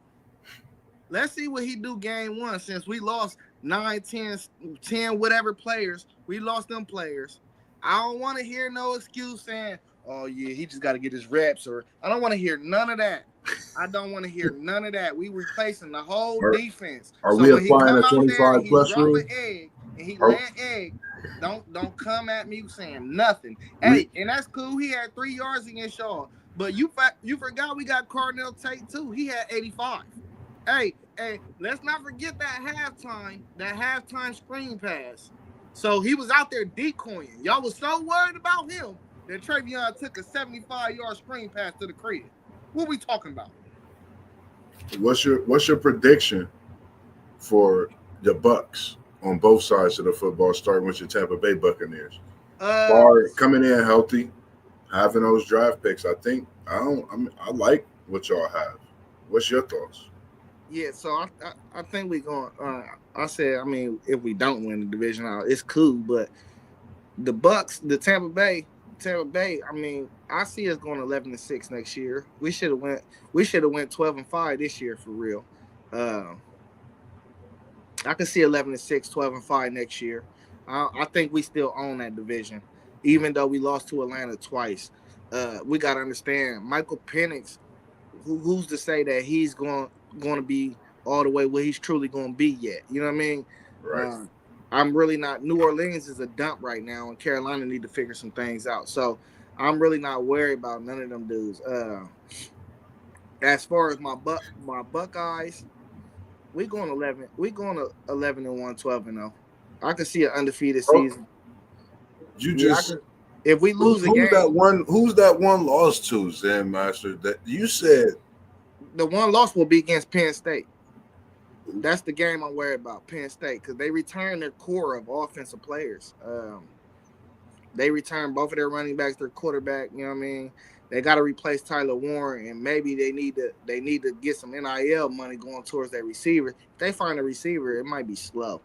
Let's see what he do game 1, since we lost 9, 10 whatever players. We lost them players. I don't want to hear no excuse saying, oh yeah, he just got to get his reps, or I don't want to hear none of that. I don't want to hear none of that. We replacing the whole defense. Are we applying a 25+ rule? And he lay an egg. Don't come at me saying nothing. Hey, and that's cool. He had 3 yards against y'all, but you forgot we got Cardinal Tate too. He had 85. Hey, let's not forget that halftime screen pass. So he was out there decoying. Y'all was so worried about him that Travion took a 75-yard screen pass to the crib. What are we talking about? What's your prediction for the Bucs on both sides of the football, starting with your Tampa Bay Buccaneers? Coming in healthy, having those draft picks, I like what y'all have. What's your thoughts? Yeah, so I think we're going. I said, if we don't win the division, it's cool. But the Bucs, the Tampa Bay. I see us going 11-6 next year. We should have went 12-5 this year for real. I can see 11-6, 12-5 next year. I think we still own that division, even though we lost to Atlanta twice. We got to understand Michael Penix. Who's to say that he's going to be all the way where he's truly going to be yet? You know what I mean? Right. I'm really not. New Orleans is a dump right now, and Carolina need to figure some things out. So I'm really not worried about none of them dudes. As far as my Buckeyes, we going 11. We going to 11-1, 12-0. I can see an undefeated season. If we lose a Who's that game, one? Who's that one loss to, Zen Master? That you said the one loss will be against Penn State. That's the game I'm worried about, Penn State, because they returned their core of offensive players. They returned both of their running backs, their quarterback. You know what I mean? They got to replace Tyler Warren, and maybe they need to get some NIL money going towards that receiver. If they find a receiver, it might be slow.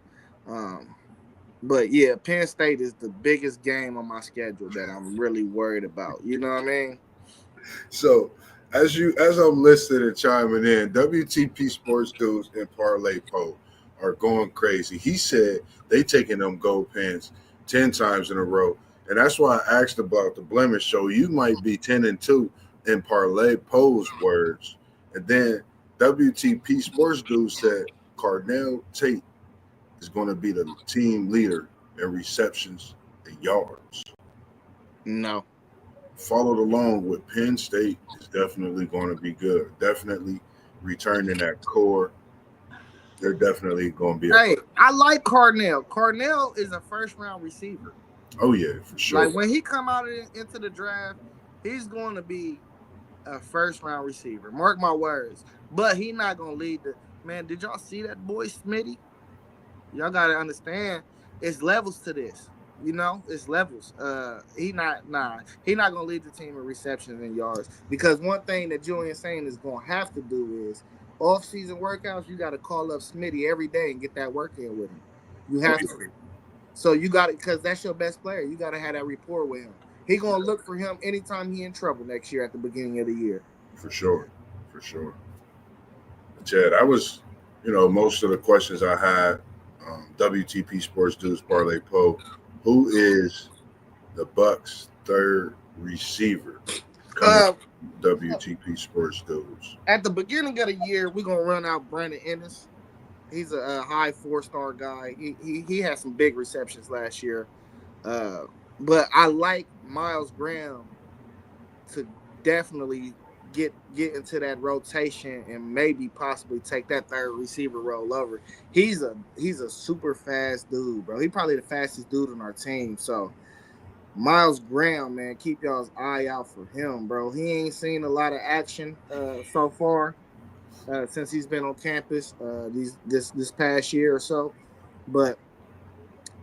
But yeah, Penn State is the biggest game on my schedule that I'm really worried about. You know what I mean? so. As I'm listening and chiming in, WTP Sports Dudes and Parlay Poe are going crazy. He said they taking them gold pens 10 times in a row. And that's why I asked about the blemish show. You might be 10-2 in Parlay Poe's words. And then WTP Sports Dude said Cardell Tate is going to be the team leader in receptions and yards. No. Followed along with Penn State is definitely going to be good. Definitely returning that core. They're definitely going to be. Hey, I like Cardell. Cardell is a first-round receiver. Oh yeah, for sure. Like when he come out into the draft, he's going to be a first-round receiver. Mark my words. But he's not going to lead the man. Did y'all see that boy Smitty? Y'all got to understand, it's levels to this. You know, it's levels. He not gonna lead the team in receptions and yards, because one thing that Julian Sain is gonna have to do is off-season workouts. You got to call up Smitty every day and get that work in with him. You have to. So you got it, because that's your best player. You got to have that rapport with him. He gonna look for him anytime he in trouble next year at the beginning of the year. For sure. Chad, that was, most of the questions I had. WTP Sports Dudes Parlay Poe. Who is the Bucs' third receiver? WTP Sports Dudes. At the beginning of the year, we're gonna run out Brandon Ennis. He's a high 4-star guy. He had some big receptions last year. But I like Miles Graham to definitely get into that rotation and maybe possibly take that third receiver role over. He's a super fast dude, bro. He's probably the fastest dude on our team. So Miles Graham, man, keep y'all's eye out for him, bro. He ain't seen a lot of action so far since he's been on campus this past year or so. But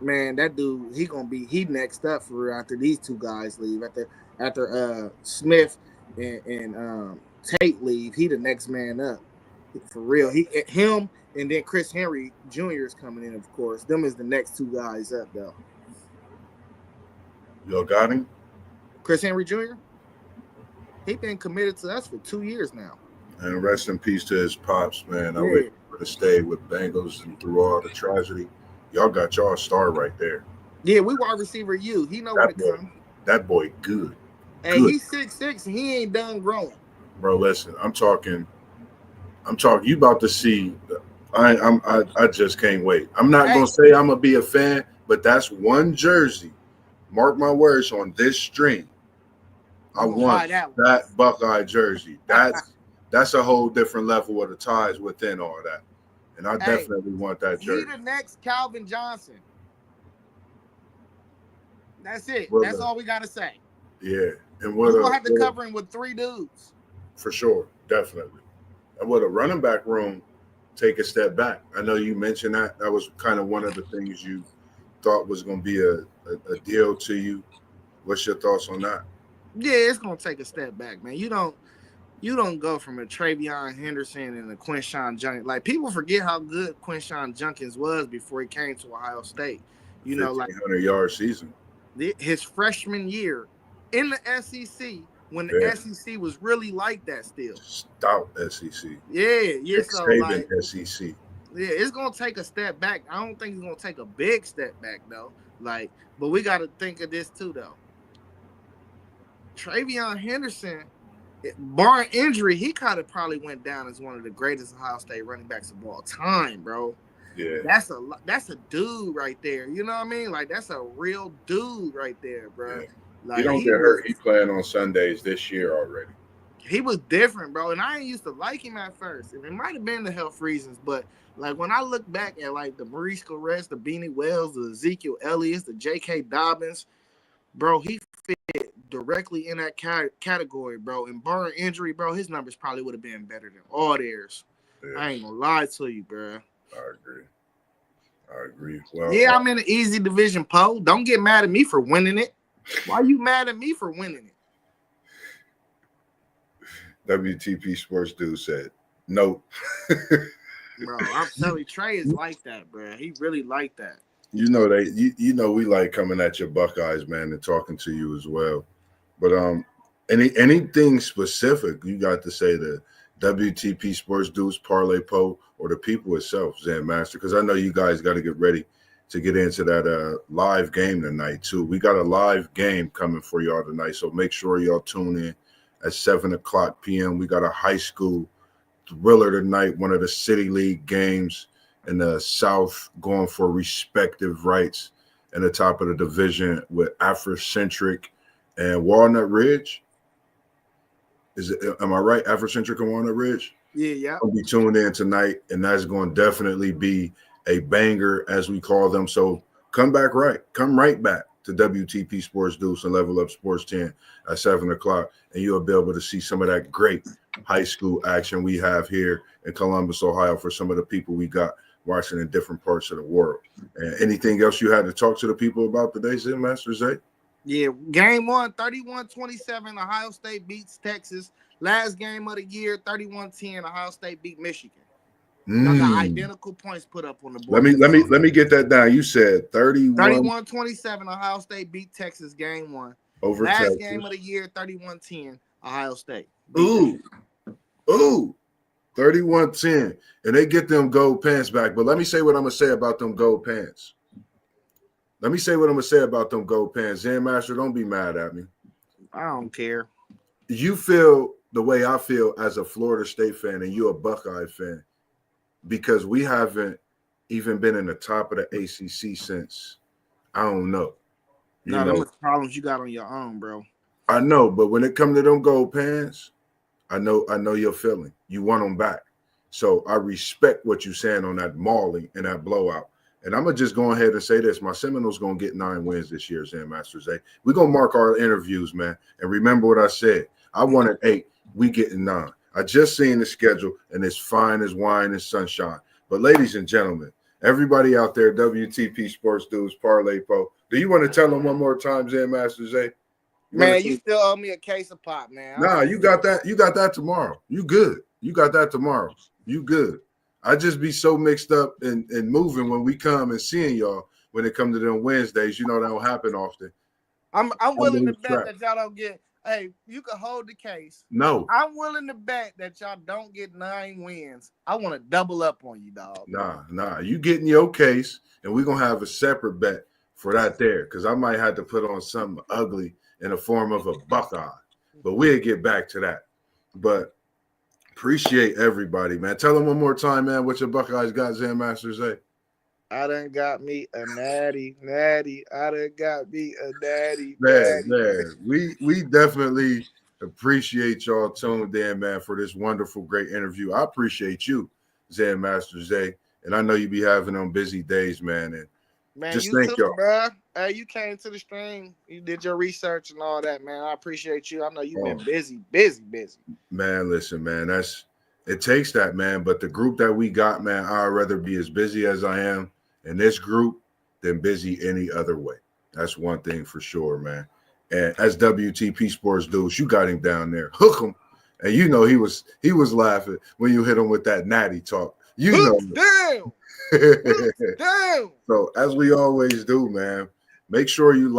man, that dude, he next up for real after these two guys leave. After Smith and Tate leave, he the next man up for real. Him and then Chris Henry Jr. is coming in, of course. Them is the next two guys up though. Y'all got him? Chris Henry Jr. He been committed to us for 2 years now. And rest in peace to his pops, man. I wish he would have stayed with Bengals and through all the tragedy. Y'all got y'all star right there. Yeah, we wide receiver you. He know what to come. That boy good. Hey, he's 6'6" and he ain't done growing. Bro, listen, I'm talking. You about to see. I just can't wait. I'm not gonna say I'm gonna be a fan, but that's one jersey. Mark my words on this string. I want that Buckeye jersey. That's a whole different level of the ties within all that. And I definitely want that jersey. He the next Calvin Johnson. That's it. That's all we got to say. Yeah. And we're going to have to cover him with 3 dudes. For sure. Definitely. And with a running back room, take a step back. I know you mentioned that. That was kind of one of the things you thought was going to be a deal to you. What's your thoughts on that? Yeah, it's going to take a step back, man. You don't go from a Travion Henderson and a Quinshon Junkins. Like, people forget how good Quinshon Junkins was before he came to Ohio State. 1,500-yard season. His freshman year in the SEC, when the SEC was really like that still. Stout SEC. Yeah. So, like, SEC. Yeah, it's going to take a step back. I don't think it's going to take a big step back, though. Like, but we got to think of this, too, though. Travion Henderson, barring injury, he kind of probably went down as one of the greatest Ohio State running backs of all time, bro. Yeah, that's a dude right there. You know what I mean? Like, that's a real dude right there, bro. Yeah. Like, he don't get hurt. He playing on Sundays this year already. He was different, bro, and I ain't used to like him at first. And it might have been the health reasons, but like when I look back at like the Maurice Caress, the Beanie Wells, the Ezekiel Elliott's, the J.K. Dobbins, bro, he fit directly in that category, bro. And barring injury, bro, his numbers probably would have been better than all theirs. Yeah. I ain't gonna lie to you, bro. I agree. Well, yeah, I'm in an easy division, Poe. Don't get mad at me for winning it. Why you mad at me for winning it? WTP Sports Dude said, nope. Bro, I'm telling you, Trey is like that, bro. He really like that. You know we like coming at your Buckeyes, man, and talking to you as well. But anything specific you got to say to WTP Sports Dudes, Parlay Poe, or the people itself, Zen Master? Because I know you guys got to get ready to get into that live game tonight too. We got a live game coming for y'all tonight, so make sure y'all tune in at 7:00 p.m. We got a high school thriller tonight, one of the City League games in the South, going for respective rights in the top of the division with Afrocentric and Walnut Ridge. Am I right? Afrocentric and Walnut Ridge? Yeah. I'll be tuned in tonight, and that's going to definitely be a banger, as we call them. So come right back to WTP Sports Deuce and Level Up Sports 10 at 7:00, and you'll be able to see some of that great high school action we have here in Columbus, Ohio, for some of the people we got watching in different parts of the world. And anything else you had to talk to the people about today, ZenMasterZay? Yeah, game 1, 31-27, Ohio State beats Texas. Last game of the year, 31-10, Ohio State beat Michigan. I got identical points put up on the board. Let me get that down. You said 31-27, Ohio State beat Texas game 1. Over Last Texas. game of the year, 31-10, Ohio State. Ooh. 31-10. And they get them gold pants back. But let me say what I'm going to say about them gold pants. Zen Master, don't be mad at me. I don't care. You feel the way I feel as a Florida State fan, and you're a Buckeye fan, because we haven't even been in the top of the ACC since, I don't know. Those problems you got on your own, bro. I know, but when it comes to them gold pants, I know your feeling. You want them back. So I respect what you're saying on that mauling and that blowout. And I'm going to just go ahead and say this. My Seminoles going to get 9 wins this year, ZenMasterZay. We're going to mark our interviews, man. And remember what I said. I wanted 8. We getting 9. I just seen the schedule, and it's fine as wine and sunshine. But ladies and gentlemen, everybody out there, WTP Sports Dudes, Parlay Poe, do you want to tell them one more time, ZenMasterZay? Man, you still owe me a case of pop, man. Nah, you got that. You got that tomorrow. You good. You got that tomorrow. You good. I just be so mixed up and moving when we come and seeing y'all when it comes to them Wednesdays. You know that don't happen often. I'm willing to bet that y'all don't get. Hey, you can hold the case. No. I'm willing to bet that y'all don't get 9 wins. I want to double up on you, dog. Nah. You getting your case, and we're going to have a separate bet for that there, because I might have to put on something ugly in the form of a Buckeye. But we'll get back to that. But appreciate everybody, man. Tell them one more time, man, what your Buckeyes got, ZenMasterZay. I done got me a natty. I done got me a natty. Man. We definitely appreciate y'all tuned in, man, for this wonderful, great interview. I appreciate you, ZenMasterZay, and I know you be having them busy days, man. And man, just you thank y'all. Bro. Hey, you came to the stream. You did your research and all that, man. I appreciate you. I know you've been busy. Man, listen, man, it takes that, man. But the group that we got, man, I'd rather be as busy as I am in this group than busy any other way. That's one thing for sure, man. And as WTP Sports Dudes, you got him down there. Hook him. And you know he was laughing when you hit him with that natty talk. You know. Damn. So as we always do, man, make sure you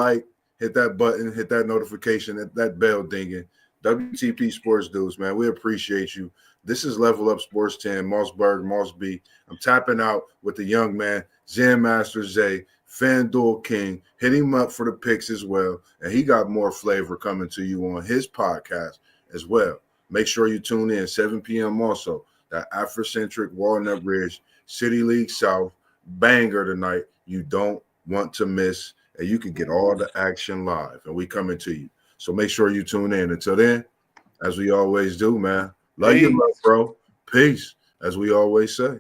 hit that button, hit that notification, that bell dinging. WTP Sports Dudes, man, we appreciate you. This is Level Up Sports 10, Mossberg, Moss B. I'm tapping out with the young man, ZenMasterZay, FanDuel King. Hit him up for the picks as well. And he got more flavor coming to you on his podcast as well. Make sure you tune in, 7 p.m. also. That Afrocentric Walnut Ridge City League South banger tonight. You don't want to miss. And you can get all the action live. And we coming to you. So make sure you tune in. Until then, as we always do, man. Love you, bro. Peace, as we always say.